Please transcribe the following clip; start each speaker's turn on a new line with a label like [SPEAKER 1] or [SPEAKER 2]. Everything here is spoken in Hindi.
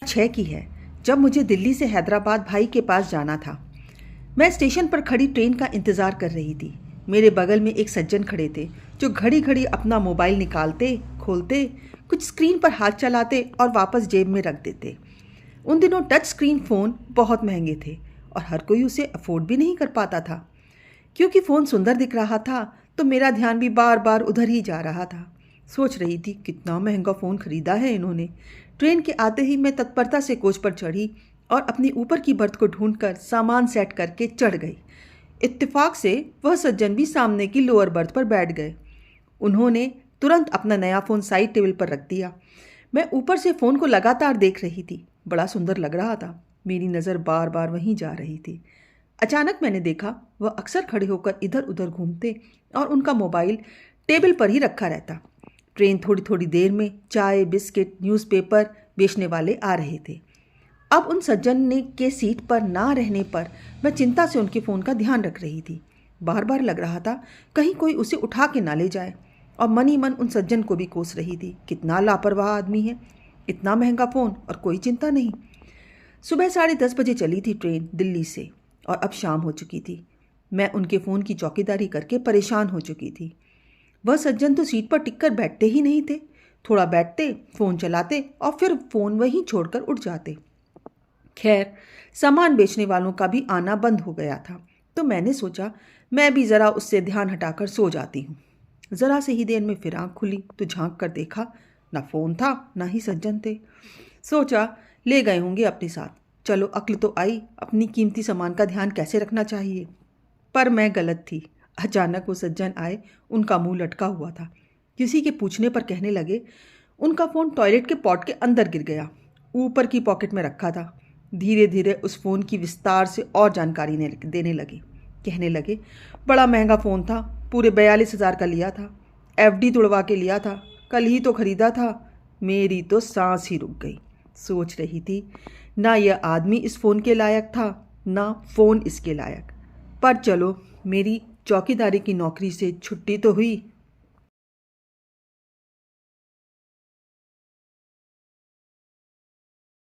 [SPEAKER 1] 6 की है, जब मुझे दिल्ली से हैदराबाद भाई के पास जाना था। मैं स्टेशन पर खड़ी ट्रेन का इंतज़ार कर रही थी। मेरे बगल में एक सज्जन खड़े थे जो घड़ी घड़ी अपना मोबाइल निकालते, खोलते, कुछ स्क्रीन पर हाथ चलाते और वापस जेब में रख देते। उन दिनों टच स्क्रीन फ़ोन बहुत महंगे थे और हर कोई उसे अफोर्ड भी नहीं कर पाता था। क्योंकि फ़ोन सुंदर दिख रहा था तो मेरा ध्यान भी बार बार उधर ही जा रहा था। सोच रही थी कितना महंगा फ़ोन खरीदा है इन्होंने। ट्रेन के आते ही मैं तत्परता से कोच पर चढ़ी और अपनी ऊपर की बर्थ को ढूंढकर सामान सेट करके चढ़ गई। इत्तेफाक से वह सज्जन भी सामने की लोअर बर्थ पर बैठ गए। उन्होंने तुरंत अपना नया फ़ोन साइड टेबल पर रख दिया। मैं ऊपर से फ़ोन को लगातार देख रही थी। बड़ा सुंदर लग रहा था। मेरी नज़र बार बार वहीं जा रही थी। अचानक मैंने देखा वह अक्सर खड़े होकर इधर उधर घूमते और उनका मोबाइल टेबल पर ही रखा रहता। ट्रेन थोड़ी थोड़ी देर में चाय, बिस्किट, न्यूज़पेपर बेचने वाले आ रहे थे। अब उन सज्जन ने के सीट पर ना रहने पर मैं चिंता से उनके फ़ोन का ध्यान रख रही थी। बार बार लग रहा था कहीं कोई उसे उठा के ना ले जाए और मन ही मन उन सज्जन को भी कोस रही थी। कितना लापरवाह आदमी है, इतना महंगा फ़ोन और कोई चिंता नहीं। सुबह 10:30 बजे चली थी ट्रेन दिल्ली से और अब शाम हो चुकी थी। मैं उनके फ़ोन की चौकीदारी करके परेशान हो चुकी थी। वह सज्जन तो सीट पर टिक कर बैठते ही नहीं थे। थोड़ा बैठते, फ़ोन चलाते और फिर फ़ोन वहीं छोड़कर उठ जाते। खैर, सामान बेचने वालों का भी आना बंद हो गया था तो मैंने सोचा मैं भी ज़रा उससे ध्यान हटाकर सो जाती हूँ। ज़रा से ही देर में फिर आँख खुली तो झांक कर देखा, ना फ़ोन था ना ही सज्जन थे। सोचा ले गए होंगे अपने साथ। चलो अक्ल तो आई, अपनी कीमती सामान का ध्यान कैसे रखना चाहिए। पर मैं गलत थी। अचानक वो सज्जन आए। उनका मुंह लटका हुआ था। किसी के पूछने पर कहने लगे उनका फ़ोन टॉयलेट के पॉट के अंदर गिर गया, ऊपर की पॉकेट में रखा था। धीरे धीरे उस फ़ोन की विस्तार से और जानकारी देने लगे। कहने लगे बड़ा महंगा फ़ोन था, पूरे 42,000 का लिया था, एफडी तुड़वा के लिया था, कल ही तो ख़रीदा था। मेरी तो सांस ही रुक गई। सोच रही थी ना यह आदमी इस फ़ोन के लायक था ना फ़ोन इसके लायक। पर चलो, मेरी चौकीदारी की नौकरी से छुट्टी तो हुई।